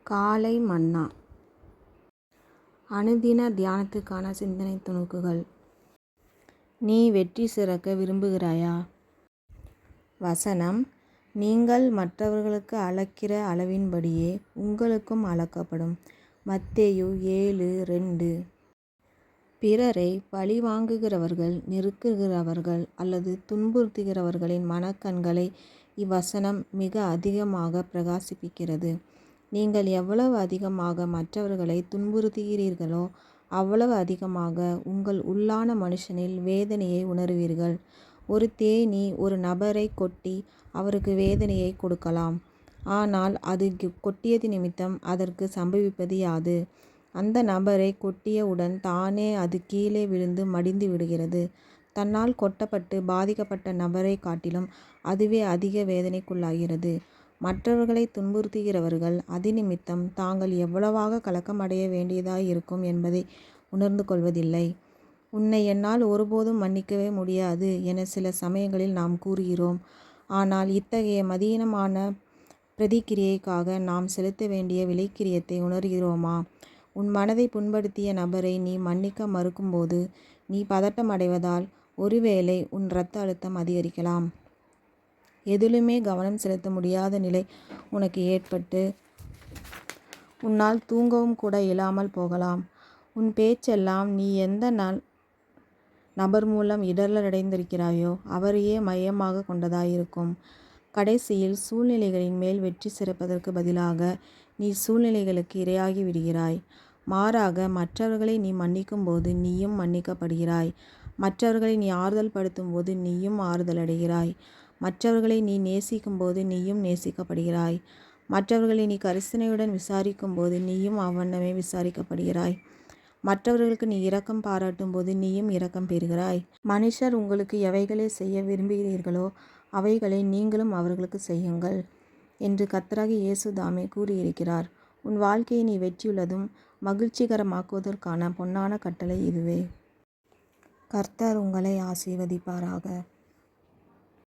காலை மன்னா. அனுதின தியானத்துக்கான சிந்தனை துணுக்குகள். நீ வெற்றி சிறக்க விரும்புகிறாயா? வசனம்: நீங்கள் மற்றவர்களுக்கு அளக்கிற அளவின்படியே உங்களுக்கும் அளக்கப்படும். மத்தேயு 7:2. பிறரை பழிவாங்குகிறவர்கள், நெருக்குகிறவர்கள் அல்லது துன்புறுத்துகிறவர்களின் மனக்கண்களை இவ்வசனம் மிக அதிகமாக பிரகாசிப்பிக்கிறது. நீங்கள் எவ்வளவு அதிகமாக மற்றவர்களை துன்புறுத்துகிறீர்களோ அவ்வளவு அதிகமாக உங்கள் உள்ளான மனுஷனில் வேதனையை உணருவீர்கள். ஒரு தேனீ ஒரு நபரை கொட்டி அவருக்கு வேதனையை கொடுக்கலாம். ஆனால் அது கொட்டியது நிமித்தம் அதற்கு சம்பவிப்பது யாது? அந்த நபரை கொட்டியவுடன் தானே அது கீழே விழுந்து மடிந்து விடுகிறது. தன்னால் கொட்டப்பட்டு பாதிக்கப்பட்ட நபரை காட்டிலும் அதுவே அதிக வேதனைக்குள்ளாகிறது. மற்றவர்களை துன்புறுத்துகிறவர்கள் அதிநிமித்தம் தாங்கள் எவ்வளவாக கலக்கமடைய வேண்டியதாயிருக்கும் என்பதை உணர்ந்து கொள்வதில்லை. உன்னை என்னால் ஒருபோதும் மன்னிக்கவே முடியாது என சில சமயங்களில் நாம் கூறுகிறோம். ஆனால் இத்தகைய மதியீனமான பிரதிக்கிரியைக்காக நாம் செலுத்த வேண்டிய விலைக்கிரியத்தை உணர்கிறோமா? உன் மனதை புண்படுத்திய நபரை நீ மன்னிக்க மறுக்கும்போது நீ பதட்டம் அடைவதால் ஒருவேளை உன் இரத்த அழுத்தம் அதிகரிக்கலாம். எதிலுமே கவனம் செலுத்த முடியாத நிலை உனக்கு ஏற்பட்டு உன்னால் தூங்கவும் கூட இயலாமல் போகலாம். உன் பேச்செல்லாம் நீ எந்த நபர் மூலம் இடரலடைந்திருக்கிறாயோ அவரையே மையமாக கொண்டதாயிருக்கும். கடைசியில் சூழ்நிலைகளின் மேல் வெற்றி சிறப்பதற்கு பதிலாக நீ சூழ்நிலைகளுக்கு இரையாகி விடுகிறாய். மாறாக மற்றவர்களை நீ மன்னிக்கும் போது நீயும் மன்னிக்கப்படுகிறாய். மற்றவர்களை நீ ஆறுதல் படுத்தும் போது நீயும் ஆறுதலடைகிறாய். மற்றவர்களை நீ நேசிக்கும் போது நீயும் நேசிக்கப்படுகிறாய். மற்றவர்களை நீ கரிசனையுடன் விசாரிக்கும் போது நீயும் அவ்வண்ணமே விசாரிக்கப்படுகிறாய். மற்றவர்களுக்கு நீ இரக்கம் பாராட்டும் போது நீயும் இரக்கம் பெறுகிறாய். மனுஷர் உங்களுக்கு எவைகளை செய்ய விரும்புகிறீர்களோ அவைகளை நீங்களும் அவர்களுக்கு செய்யுங்கள் என்று கர்த்தராகிய இயேசு தாமே கூறியிருக்கிறார். உன் வாழ்க்கையை நீ வெற்றியுள்ளதும் மகிழ்ச்சிகரமாக்குவதற்கான பொன்னான கட்டளை இதுவே. கர்த்தர் உங்களை ஆசீர்வதிப்பாராக.